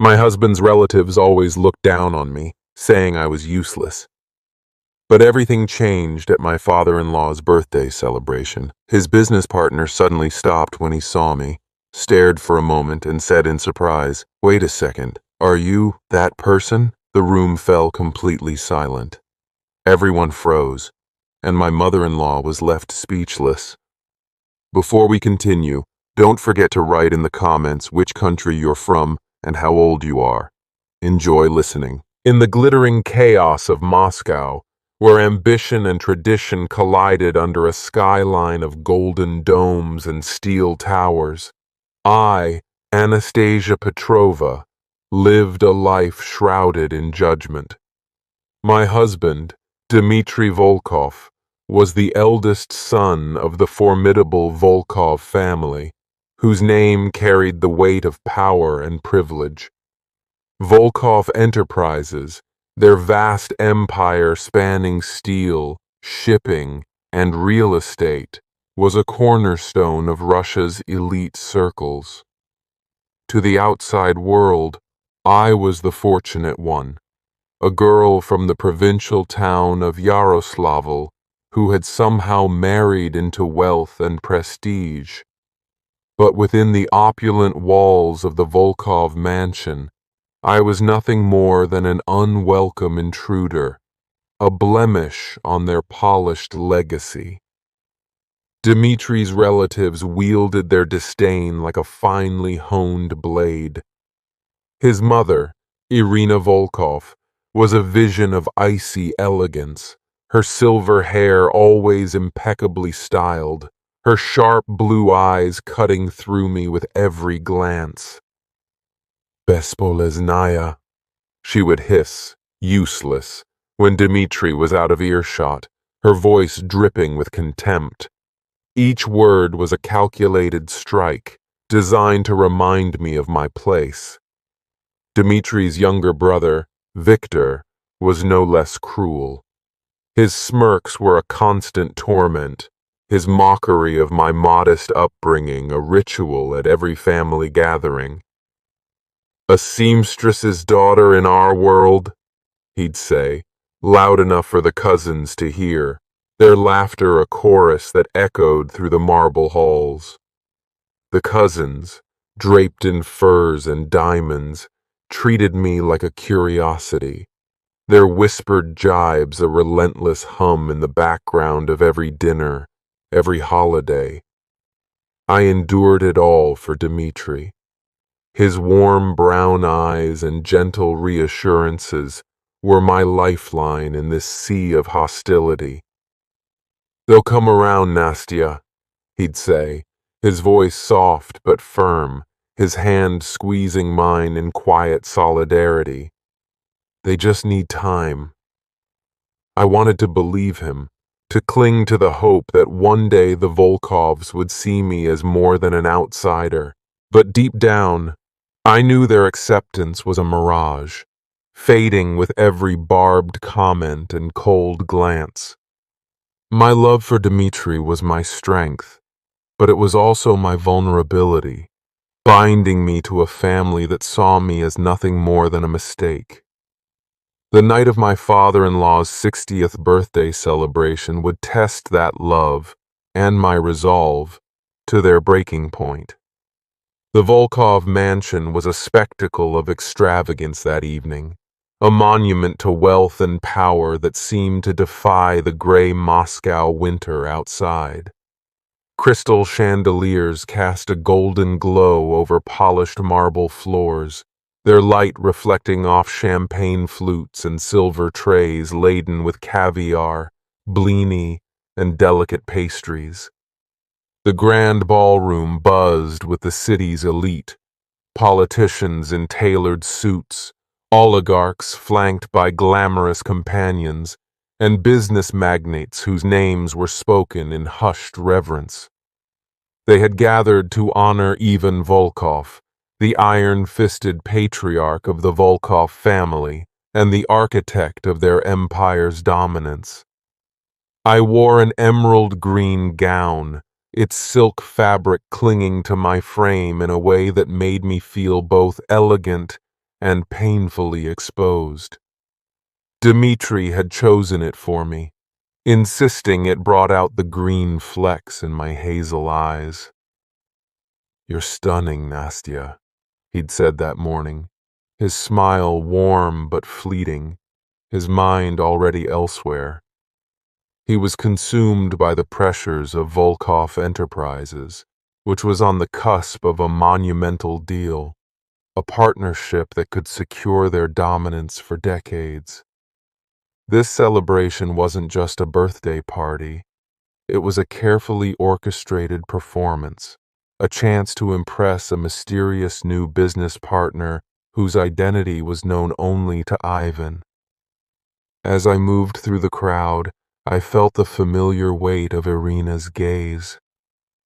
My husband's relatives always looked down on me, saying I was useless. But everything changed at my father-in-law's birthday celebration. His business partner suddenly stopped when he saw me, stared for a moment, and said in surprise, "Wait a second, are you that person?" The room fell completely silent. Everyone froze, and my mother-in-law was left speechless. Before we continue, don't forget to write in the comments which country you're from and how old you are. Enjoy listening. In the glittering chaos of Moscow, where ambition and tradition collided under a skyline of golden domes and steel towers, I, Anastasia Petrova, lived a life shrouded in judgment. My husband, Dmitry Volkov, was the eldest son of the formidable Volkov family, whose name carried the weight of power and privilege. Volkov Enterprises, their vast empire spanning steel, shipping, and real estate, was a cornerstone of Russia's elite circles. To the outside world, I was the fortunate one, a girl from the provincial town of Yaroslavl who had somehow married into wealth and prestige. But within the opulent walls of the Volkov mansion, I was nothing more than an unwelcome intruder, a blemish on their polished legacy. Dmitry's relatives wielded their disdain like a finely honed blade. His mother, Irina Volkov, was a vision of icy elegance, her silver hair always impeccably styled, her sharp blue eyes cutting through me with every glance. "Bespoleznaya," she would hiss, useless, when Dmitry was out of earshot, her voice dripping with contempt. Each word was a calculated strike, designed to remind me of my place. Dmitry's younger brother, Victor, was no less cruel. His smirks were a constant torment, his mockery of my modest upbringing a ritual at every family gathering. "A seamstress's daughter in our world," he'd say, loud enough for the cousins to hear, their laughter a chorus that echoed through the marble halls. The cousins, draped in furs and diamonds, treated me like a curiosity, their whispered jibes a relentless hum in the background of every dinner, every holiday. I endured it all for Dmitry. His warm brown eyes and gentle reassurances were my lifeline in this sea of hostility. "They'll come around, Nastya," he'd say, his voice soft but firm, his hand squeezing mine in quiet solidarity. "They just need time." I wanted to believe him, to cling to the hope that one day the Volkovs would see me as more than an outsider. But deep down, I knew their acceptance was a mirage, fading with every barbed comment and cold glance. My love for Dmitry was my strength, but it was also my vulnerability, binding me to a family that saw me as nothing more than a mistake. The night of my father-in-law's 60th birthday celebration would test that love and my resolve to their breaking point. The Volkov mansion was a spectacle of extravagance that evening, a monument to wealth and power that seemed to defy the gray Moscow winter outside. Crystal chandeliers cast a golden glow over polished marble floors, their light reflecting off champagne flutes and silver trays laden with caviar, blini, and delicate pastries. The grand ballroom buzzed with the city's elite, politicians in tailored suits, oligarchs flanked by glamorous companions, and business magnates whose names were spoken in hushed reverence. They had gathered to honor Ivan Volkov, the iron-fisted patriarch of the Volkov family and the architect of their empire's dominance. I wore an emerald green gown, its silk fabric clinging to my frame in a way that made me feel both elegant and painfully exposed. Dmitri had chosen it for me, insisting it brought out the green flecks in my hazel eyes. "You're stunning, Nastya," he'd said that morning, his smile warm but fleeting, his mind already elsewhere. He was consumed by the pressures of Volkov Enterprises, which was on the cusp of a monumental deal, a partnership that could secure their dominance for decades. This celebration wasn't just a birthday party. It was a carefully orchestrated performance, a chance to impress a mysterious new business partner whose identity was known only to Ivan. As I moved through the crowd, I felt the familiar weight of Irina's gaze.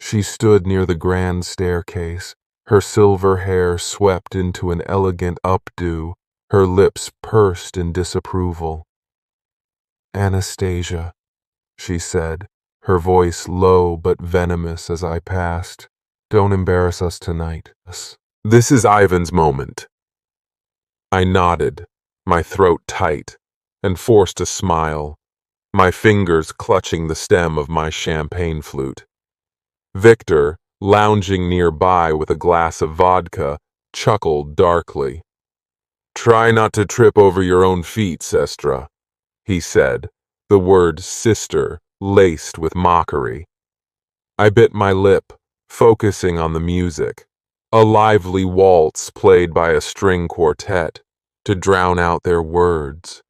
She stood near the grand staircase, her silver hair swept into an elegant updo, her lips pursed in disapproval. "Anastasia," she said, her voice low but venomous as I passed. "Don't embarrass us tonight. This is Ivan's moment." I nodded, my throat tight, and forced a smile, my fingers clutching the stem of my champagne flute. Victor, lounging nearby with a glass of vodka, chuckled darkly. "Try not to trip over your own feet, Sestra," he said, the word sister laced with mockery. I bit my lip, focusing on the music, a lively waltz played by a string quartet, to drown out their words.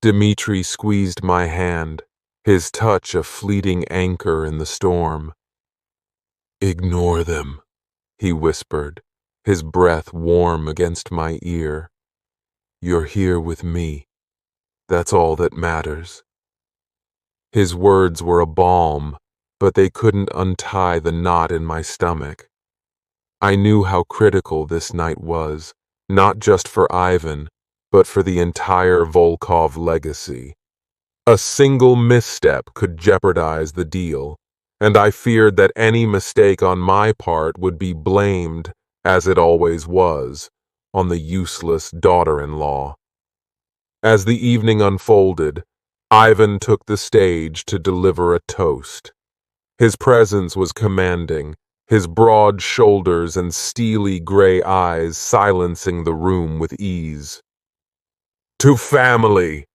Dmitri squeezed my hand, his touch a fleeting anchor in the storm. "Ignore them," he whispered, his breath warm against my ear. "You're here with me. That's all that matters." His words were a balm, but they couldn't untie the knot in my stomach. I knew how critical this night was, not just for Ivan, but for the entire Volkov legacy. A single misstep could jeopardize the deal, and I feared that any mistake on my part would be blamed, as it always was, on the useless daughter-in-law. As the evening unfolded, Ivan took the stage to deliver a toast. His presence was commanding, his broad shoulders and steely gray eyes silencing the room with ease. "To family,"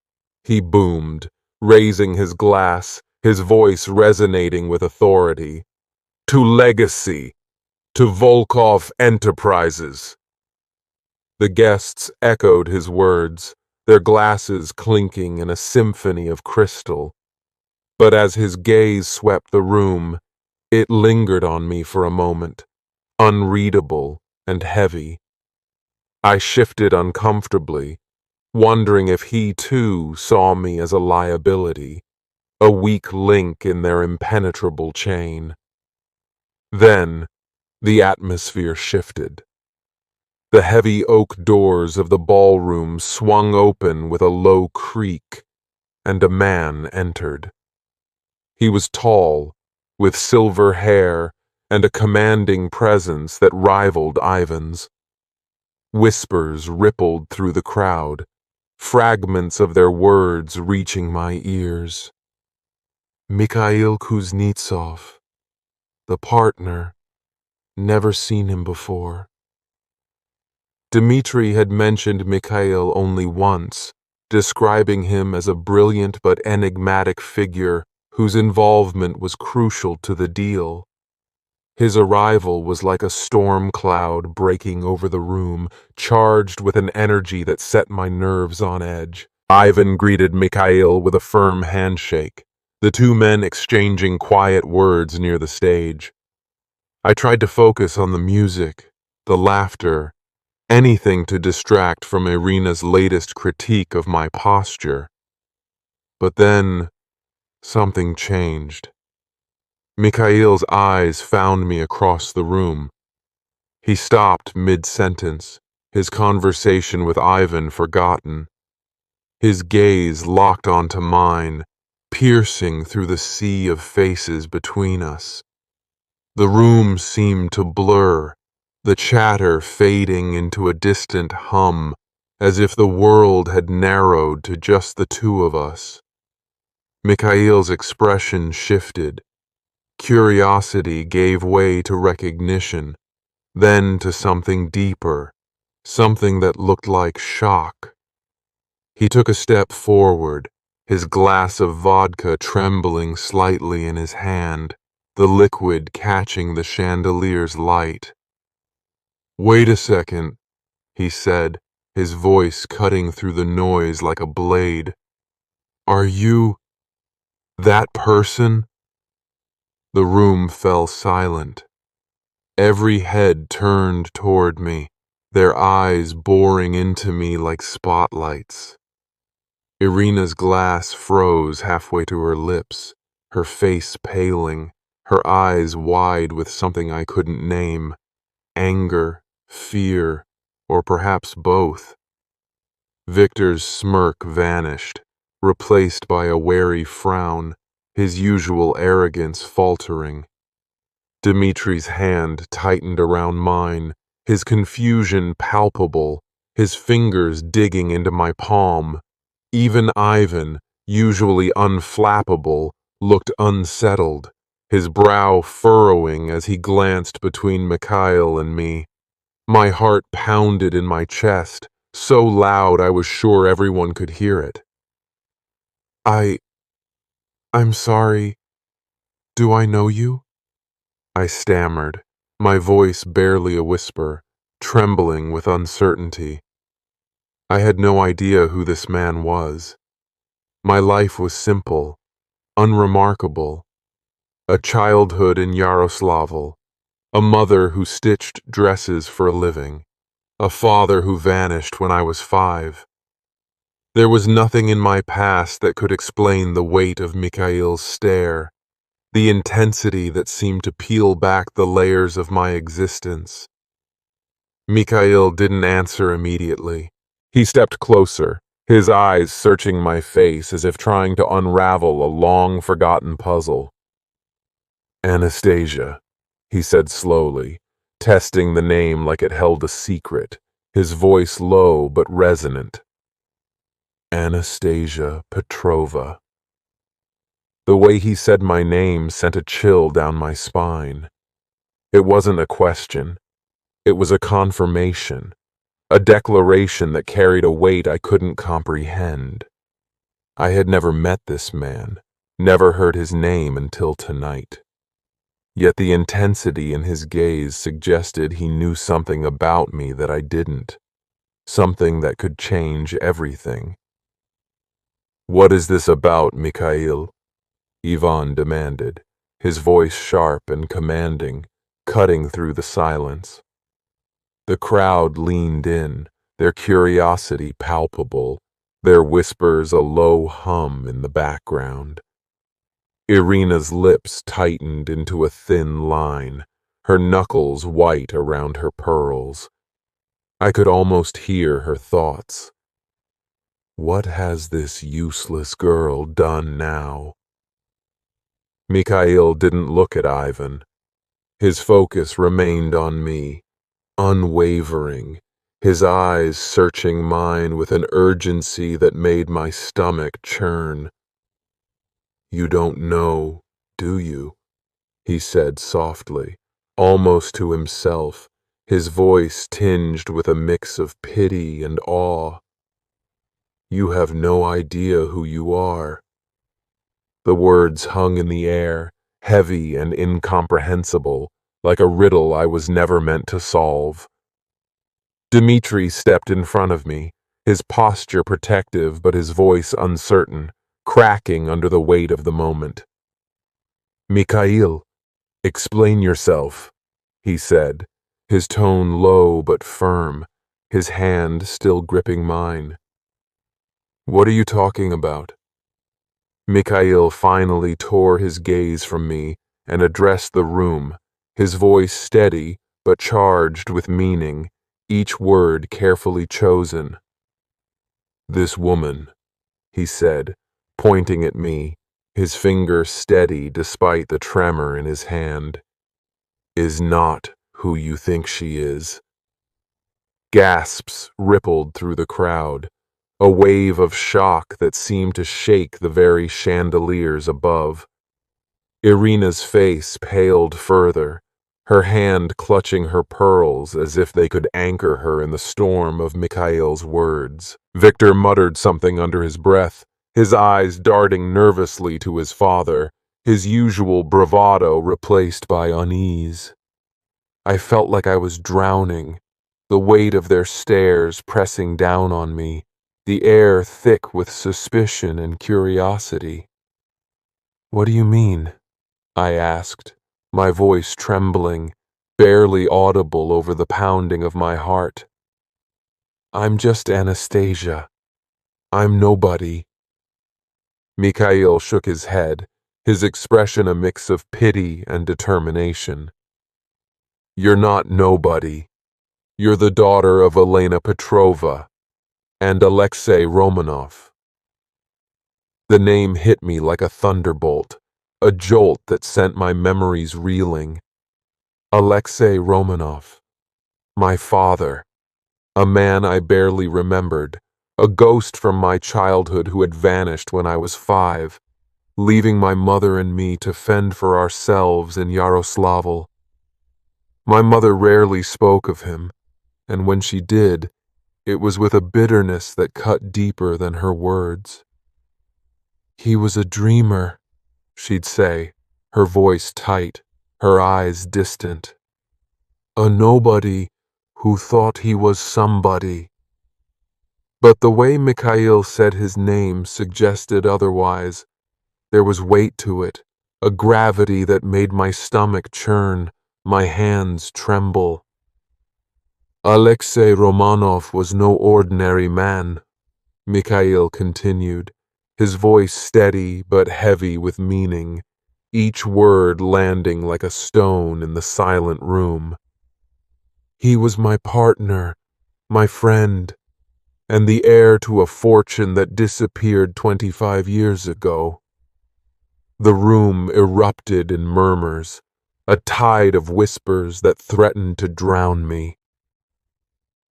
he boomed, raising his glass, his voice resonating with authority. "To legacy. To Volkov Enterprises." The guests echoed his words, their glasses clinking in a symphony of crystal. But as his gaze swept the room, it lingered on me for a moment, unreadable and heavy. I shifted uncomfortably, wondering if he too saw me as a liability, a weak link in their impenetrable chain. Then, the atmosphere shifted. The heavy oak doors of the ballroom swung open with a low creak, and a man entered. He was tall, with silver hair and a commanding presence that rivaled Ivan's. Whispers rippled through the crowd, fragments of their words reaching my ears. "Mikhail Kuznetsov, the partner, never seen him before." Dmitri had mentioned Mikhail only once, describing him as a brilliant but enigmatic figure whose involvement was crucial to the deal. His arrival was like a storm cloud breaking over the room, charged with an energy that set my nerves on edge. Ivan greeted Mikhail with a firm handshake, the two men exchanging quiet words near the stage. I tried to focus on the music, the laughter, anything to distract from Irina's latest critique of my posture. But then, something changed. Mikhail's eyes found me across the room. He stopped mid-sentence, his conversation with Ivan forgotten. His gaze locked onto mine, piercing through the sea of faces between us. The room seemed to blur, the chatter fading into a distant hum, as if the world had narrowed to just the two of us. Mikhail's expression shifted. Curiosity gave way to recognition, then to something deeper, something that looked like shock. He took a step forward, his glass of vodka trembling slightly in his hand, the liquid catching the chandelier's light. "Wait a second," he said, his voice cutting through the noise like a blade. "Are you that person?" The room fell silent. Every head turned toward me, their eyes boring into me like spotlights. Irina's glass froze halfway to her lips, her face paling, her eyes wide with something I couldn't name: anger, fear, or perhaps both. Victor's smirk vanished, replaced by a wary frown, his usual arrogance faltering. Dimitri's hand tightened around mine, his confusion palpable, his fingers digging into my palm. Even Ivan, usually unflappable, looked unsettled, his brow furrowing as he glanced between Mikhail and me. My heart pounded in my chest, so loud I was sure everyone could hear it. I'm sorry. Do I know you?" I stammered, my voice barely a whisper, trembling with uncertainty. I had no idea who this man was. My life was simple, unremarkable. A childhood in Yaroslavl, a mother who stitched dresses for a living, a father who vanished when I was 5. There was nothing in my past that could explain the weight of Mikhail's stare, the intensity that seemed to peel back the layers of my existence. Mikhail didn't answer immediately. He stepped closer, his eyes searching my face as if trying to unravel a long-forgotten puzzle. "Anastasia," he said slowly, testing the name like it held a secret, his voice low but resonant. "Anastasia Petrova." The way he said my name sent a chill down my spine. It wasn't a question. It was a confirmation, a declaration that carried a weight I couldn't comprehend. I had never met this man, never heard his name until tonight. Yet the intensity in his gaze suggested he knew something about me that I didn't, something that could change everything. "What is this about, Mikhail?" Ivan demanded, his voice sharp and commanding, cutting through the silence. The crowd leaned in, their curiosity palpable, their whispers a low hum in the background. Irina's lips tightened into a thin line, her knuckles white around her pearls. I could almost hear her thoughts. What has this useless girl done now? Mikhail didn't look at Ivan. His focus remained on me, unwavering, his eyes searching mine with an urgency that made my stomach churn. "You don't know, do you?" he said softly, almost to himself, his voice tinged with a mix of pity and awe. "You have no idea who you are." The words hung in the air, heavy and incomprehensible, like a riddle I was never meant to solve. Dmitri stepped in front of me, his posture protective but his voice uncertain, cracking under the weight of the moment. "Mikhail, explain yourself," he said, his tone low but firm, his hand still gripping mine. "What are you talking about?" Mikhail finally tore his gaze from me and addressed the room, his voice steady but charged with meaning, each word carefully chosen. "This woman," he said, pointing at me, his finger steady despite the tremor in his hand, "is not who you think she is." Gasps rippled through the crowd, a wave of shock that seemed to shake the very chandeliers above. Irina's face paled further, her hand clutching her pearls as if they could anchor her in the storm of Mikhail's words. Victor muttered something under his breath, his eyes darting nervously to his father, his usual bravado replaced by unease. I felt like I was drowning, the weight of their stares pressing down on me, the air thick with suspicion and curiosity. "What do you mean?" I asked, my voice trembling, barely audible over the pounding of my heart. "I'm just Anastasia. I'm nobody." Mikhail shook his head, his expression a mix of pity and determination. "You're not nobody. You're the daughter of Elena Petrova and Alexei Romanov." The name hit me like a thunderbolt, a jolt that sent my memories reeling. Alexei Romanov, my father, a man I barely remembered, a ghost from my childhood who had vanished when I was 5, leaving my mother and me to fend for ourselves in Yaroslavl. My mother rarely spoke of him, and when she did, it was with a bitterness that cut deeper than her words. "He was a dreamer," she'd say, her voice tight, her eyes distant. "A nobody who thought he was somebody." But the way Mikhail said his name suggested otherwise. There was weight to it, a gravity that made my stomach churn, my hands tremble. "Alexei Romanov was no ordinary man," Mikhail continued, his voice steady but heavy with meaning, each word landing like a stone in the silent room. "He was my partner, my friend, and the heir to a fortune that disappeared 25 years ago." The room erupted in murmurs, a tide of whispers that threatened to drown me.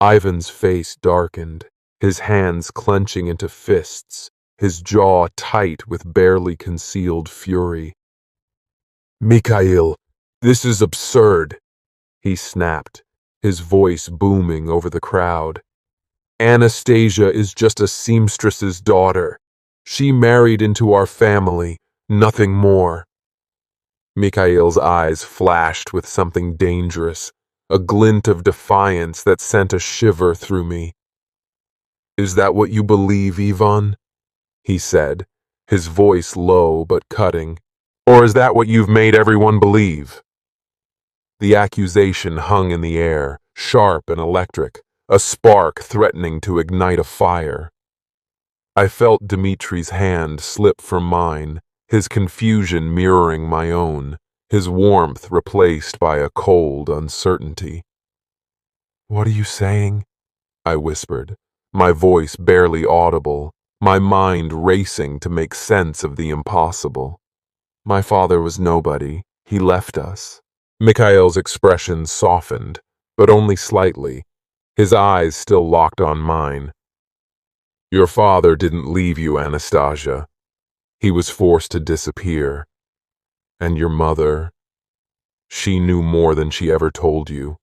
Ivan's face darkened, his hands clenching into fists, his jaw tight with barely concealed fury. "Mikhail, this is absurd," he snapped, his voice booming over the crowd. "Anastasia is just a seamstress's daughter. She married into our family, nothing more." Mikhail's eyes flashed with something dangerous, a glint of defiance that sent a shiver through me. "Is that what you believe, Ivan?" he said, his voice low but cutting. "Or is that what you've made everyone believe?" The accusation hung in the air, sharp and electric, a spark threatening to ignite a fire. I felt Dmitri's hand slip from mine, his confusion mirroring my own, his warmth replaced by a cold uncertainty. "What are you saying?" I whispered, my voice barely audible, my mind racing to make sense of the impossible. "My father was nobody. He left us." Mikhail's expression softened, but only slightly, his eyes still locked on mine. "Your father didn't leave you, Anastasia. He was forced to disappear. And your mother, she knew more than she ever told you."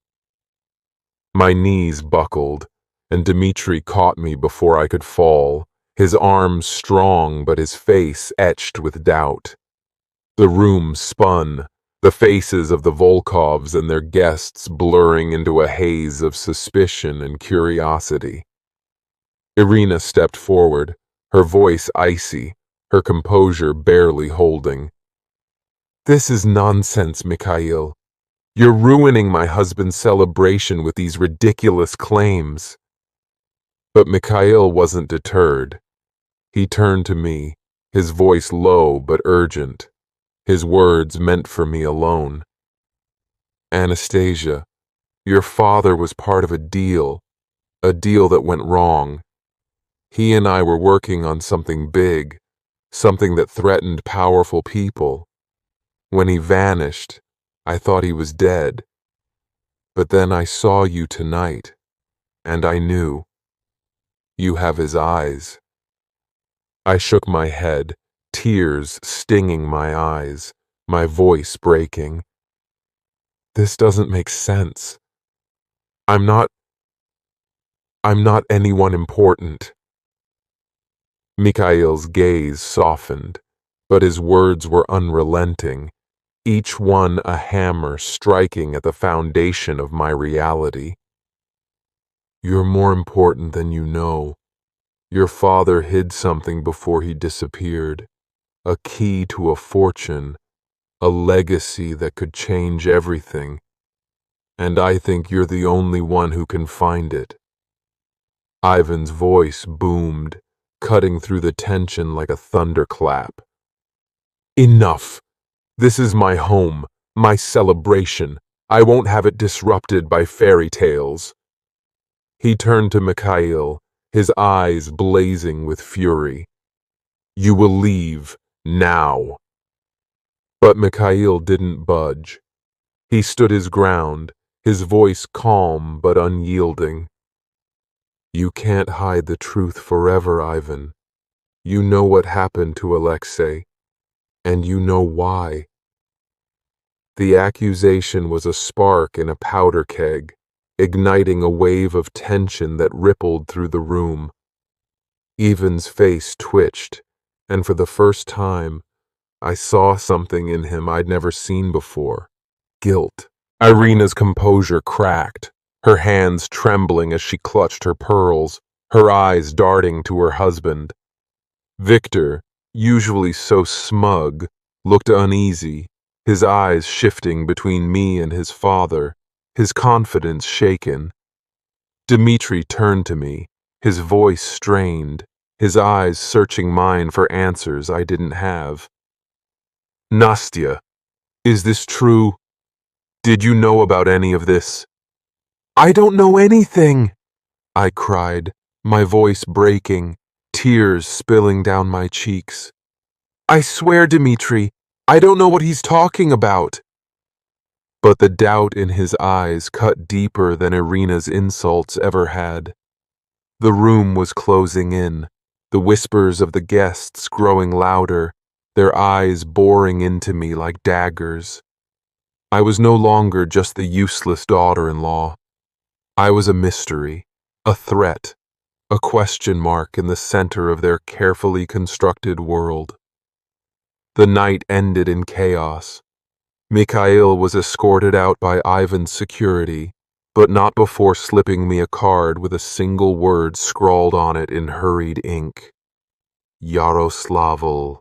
My knees buckled, and Dmitri caught me before I could fall, his arms strong but his face etched with doubt. The room spun, the faces of the Volkovs and their guests blurring into a haze of suspicion and curiosity. Irina stepped forward, her voice icy, her composure barely holding. "This is nonsense, Mikhail. You're ruining my husband's celebration with these ridiculous claims." But Mikhail wasn't deterred. He turned to me, his voice low but urgent, his words meant for me alone. "Anastasia, your father was part of a deal that went wrong. He and I were working on something big, something that threatened powerful people. When he vanished, I thought he was dead. But then I saw you tonight, and I knew. You have his eyes. I shook my head, tears stinging my eyes, my voice breaking. This doesn't make sense. I'm not anyone important. Mikhail's gaze softened, but his words were unrelenting, each one a hammer striking at the foundation of my reality. You're more important than you know. Your father hid something before he disappeared, a key to a fortune, a legacy that could change everything, and I think you're the only one who can find it. Ivan's voice boomed, cutting through the tension like a thunderclap. Enough! This is my home, my celebration. I won't have it disrupted by fairy tales. He turned to Mikhail, his eyes blazing with fury. You will leave, now. But Mikhail didn't budge. He stood his ground, his voice calm but unyielding. You can't hide the truth forever, Ivan. You know what happened to Alexei, and you know why. The accusation was a spark in a powder keg, igniting a wave of tension that rippled through the room. Ivan's face twitched, and for the first time, I saw something in him I'd never seen before. Guilt. Irina's composure cracked, her hands trembling as she clutched her pearls, her eyes darting to her husband. Victor, usually so smug, looked uneasy, his eyes shifting between me and his father, his confidence shaken. Dmitri turned to me, his voice strained, his eyes searching mine for answers I didn't have. Nastya, is this true? Did you know about any of this? I don't know anything, I cried, my voice breaking, tears spilling down my cheeks. I swear, Dmitri, I don't know what he's talking about. But the doubt in his eyes cut deeper than Irina's insults ever had. The room was closing in, the whispers of the guests growing louder, their eyes boring into me like daggers. I was no longer just the useless daughter-in-law. I was a mystery, a threat, a question mark in the center of their carefully constructed world. The night ended in chaos. Mikhail was escorted out by Ivan's security, but not before slipping me a card with a single word scrawled on it in hurried ink. Yaroslavl.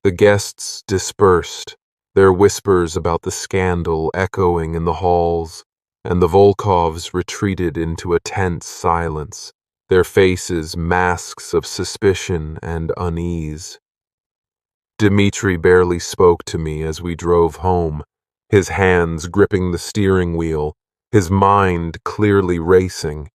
The guests dispersed, their whispers about the scandal echoing in the halls, and the Volkovs retreated into a tense silence, their faces masks of suspicion and unease. Dmitri barely spoke to me as we drove home, his hands gripping the steering wheel, his mind clearly racing.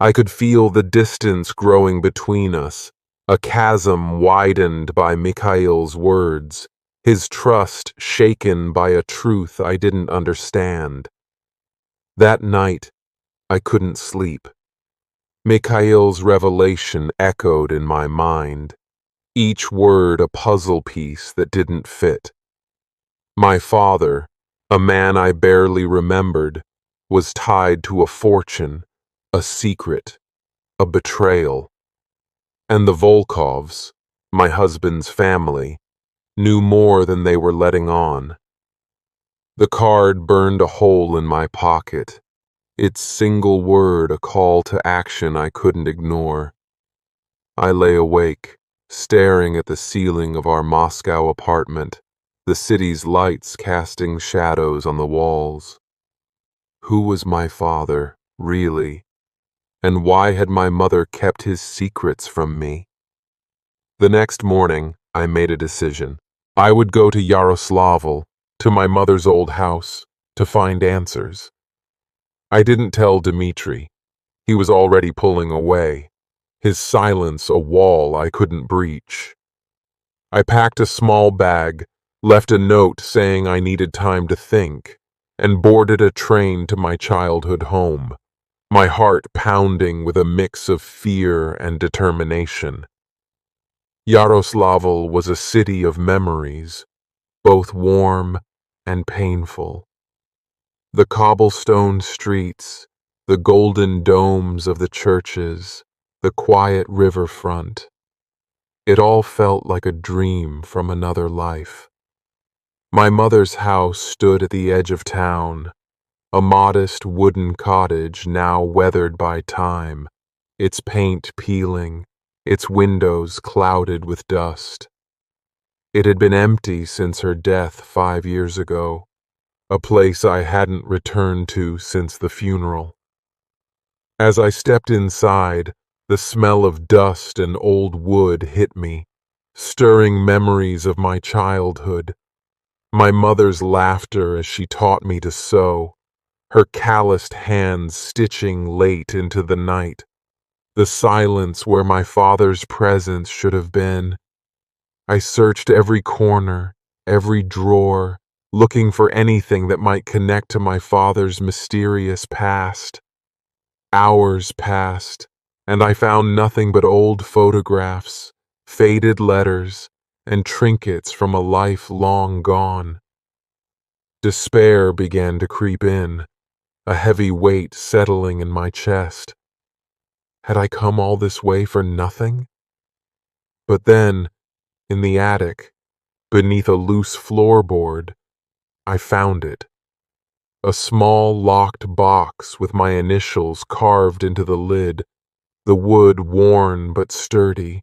I could feel the distance growing between us, a chasm widened by Mikhail's words, his trust shaken by a truth I didn't understand. That night, I couldn't sleep. Mikhail's revelation echoed in my mind, each word a puzzle piece that didn't fit. My father, a man I barely remembered, was tied to a fortune, a secret, a betrayal. And the Volkovs, my husband's family, knew more than they were letting on. The card burned a hole in my pocket, its single word a call to action I couldn't ignore. I lay awake, staring at the ceiling of our Moscow apartment, the city's lights casting shadows on the walls. Who was my father, really? And why had my mother kept his secrets from me? The next morning, I made a decision. I would go to Yaroslavl, to my mother's old house, to find answers. I didn't tell Dmitri. He was already pulling away, his silence a wall I couldn't breach. I packed a small bag, left a note saying I needed time to think, and boarded a train to my childhood home, my heart pounding with a mix of fear and determination. Yaroslavl was a city of memories, both warm and painful. The cobblestone streets, the golden domes of the churches, the quiet riverfront. It all felt like a dream from another life. My mother's house stood at the edge of town, a modest wooden cottage now weathered by time, its paint peeling, its windows clouded with dust. It had been empty since her death 5 years ago, a place I hadn't returned to since the funeral. As I stepped inside, the smell of dust and old wood hit me, stirring memories of my childhood. My mother's laughter as she taught me to sew, her calloused hands stitching late into the night, the silence where my father's presence should have been. I searched every corner, every drawer, looking for anything that might connect to my father's mysterious past. Hours passed, and I found nothing but old photographs, faded letters, and trinkets from a life long gone. Despair began to creep in, a heavy weight settling in my chest. Had I come all this way for nothing? But then, in the attic, beneath a loose floorboard, I found it. A small locked box with my initials carved into the lid, the wood worn but sturdy.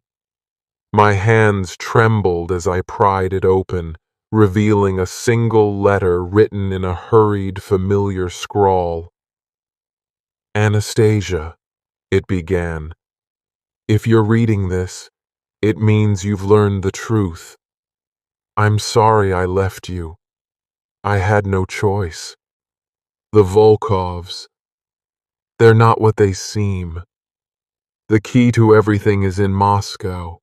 My hands trembled as I pried it open, revealing a single letter written in a hurried, familiar scrawl. Anastasia, it began. If you're reading this, it means you've learned the truth. I'm sorry I left you. I had no choice. The Volkovs, they're not what they seem. The key to everything is in Moscow.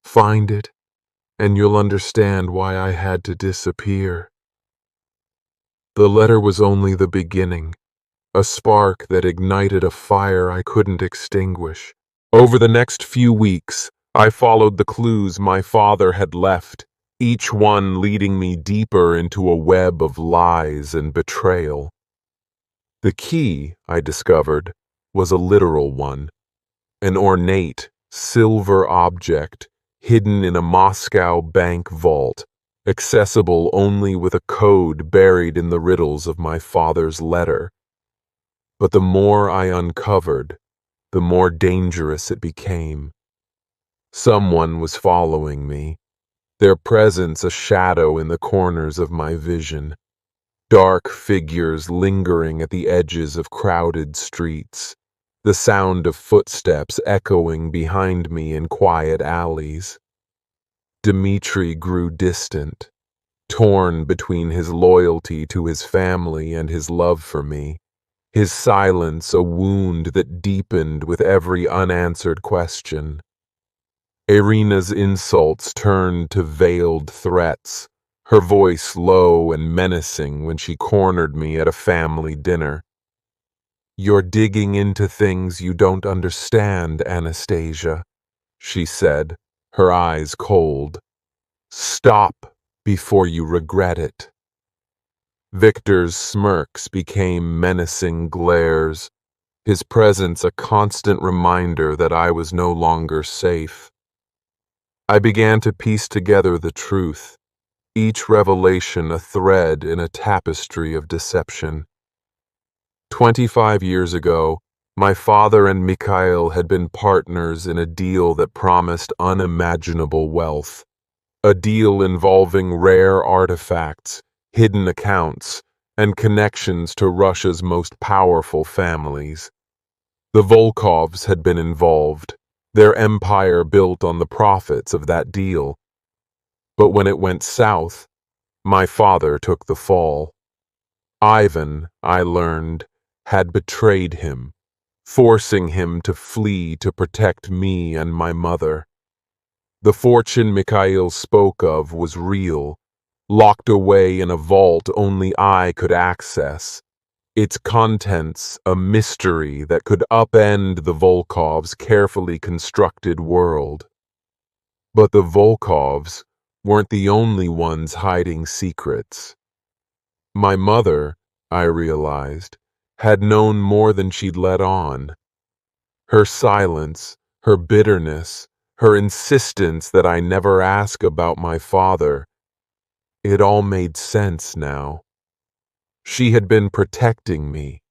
Find it, and you'll understand why I had to disappear. The letter was only the beginning, a spark that ignited a fire I couldn't extinguish. Over the next few weeks, I followed the clues my father had left, each one leading me deeper into a web of lies and betrayal. The key, I discovered, was a literal one, an ornate, silver object hidden in a Moscow bank vault, accessible only with a code buried in the riddles of my father's letter. But the more I uncovered, the more dangerous it became. Someone was following me, their presence a shadow in the corners of my vision. Dark figures lingering at the edges of crowded streets, the sound of footsteps echoing behind me in quiet alleys. Dmitri grew distant, torn between his loyalty to his family and his love for me, his silence a wound that deepened with every unanswered question. Irina's insults turned to veiled threats, her voice low and menacing when she cornered me at a family dinner. "You're digging into things you don't understand, Anastasia," she said, her eyes cold. "Stop before you regret it." Victor's smirks became menacing glares, his presence a constant reminder that I was no longer safe. I began to piece together the truth, each revelation a thread in a tapestry of deception. 25 years ago, my father and Mikhail had been partners in a deal that promised unimaginable wealth, a deal involving rare artifacts, hidden accounts, and connections to Russia's most powerful families. The Volkovs had been involved, their empire built on the profits of that deal. But when it went south, my father took the fall. Ivan, I learned, had betrayed him, forcing him to flee to protect me and my mother. The fortune Mikhail spoke of was real, locked away in a vault only I could access, its contents a mystery that could upend the Volkovs' carefully constructed world. But the Volkovs weren't the only ones hiding secrets. My mother, I realized, had known more than she'd let on. Her silence, her bitterness, her insistence that I never ask about my father, it all made sense now. She had been protecting me,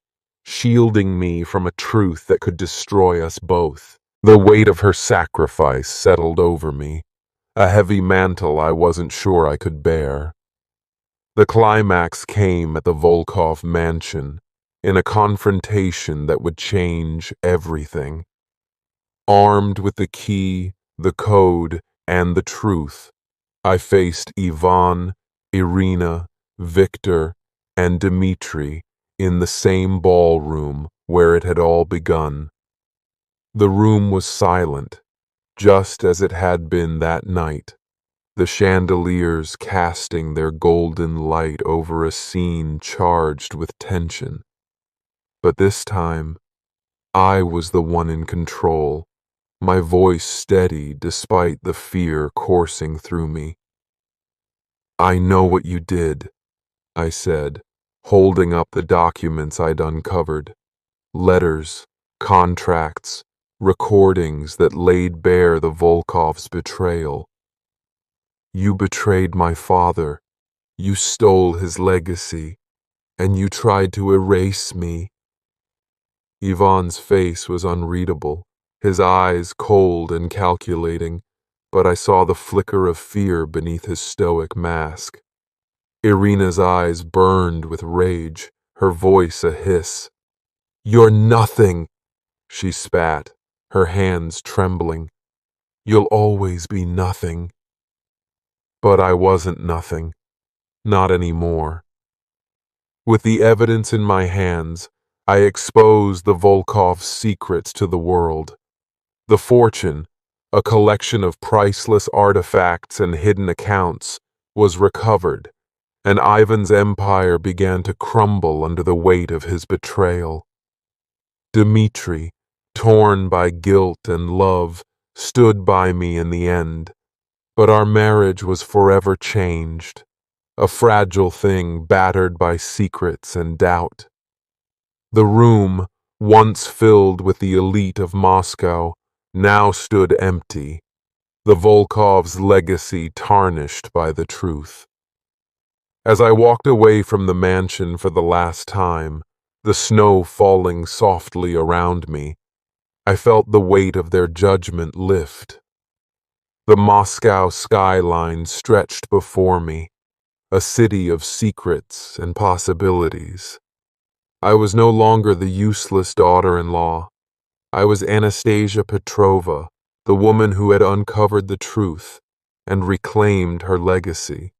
shielding me from a truth that could destroy us both. The weight of her sacrifice settled over me, a heavy mantle I wasn't sure I could bear. The climax came at the Volkov mansion, in a confrontation that would change everything. Armed with the key, the code, and the truth, I faced Ivan, Irina, Victor, and Dmitri in the same ballroom where it had all begun. The room was silent, just as it had been that night, the chandeliers casting their golden light over a scene charged with tension. But this time, I was the one in control, my voice steady despite the fear coursing through me. "I know what you did," I said, holding up the documents I'd uncovered. Letters, contracts, recordings that laid bare the Volkov's betrayal. "You betrayed my father, you stole his legacy, and you tried to erase me." Ivan's face was unreadable, his eyes cold and calculating, but I saw the flicker of fear beneath his stoic mask. Irina's eyes burned with rage, her voice a hiss. "You're nothing," she spat, her hands trembling. "You'll always be nothing." But I wasn't nothing, not anymore. With the evidence in my hands, I exposed the Volkov's secrets to the world. The fortune, a collection of priceless artifacts and hidden accounts, was recovered, and Ivan's empire began to crumble under the weight of his betrayal. Dmitri, torn by guilt and love, stood by me in the end, but our marriage was forever changed, a fragile thing battered by secrets and doubt. The room, once filled with the elite of Moscow, now stood empty, the Volkov's legacy tarnished by the truth. As I walked away from the mansion for the last time, the snow falling softly around me, I felt the weight of their judgment lift. The Moscow skyline stretched before me, a city of secrets and possibilities. I was no longer the useless daughter-in-law. I was Anastasia Petrova, the woman who had uncovered the truth and reclaimed her legacy.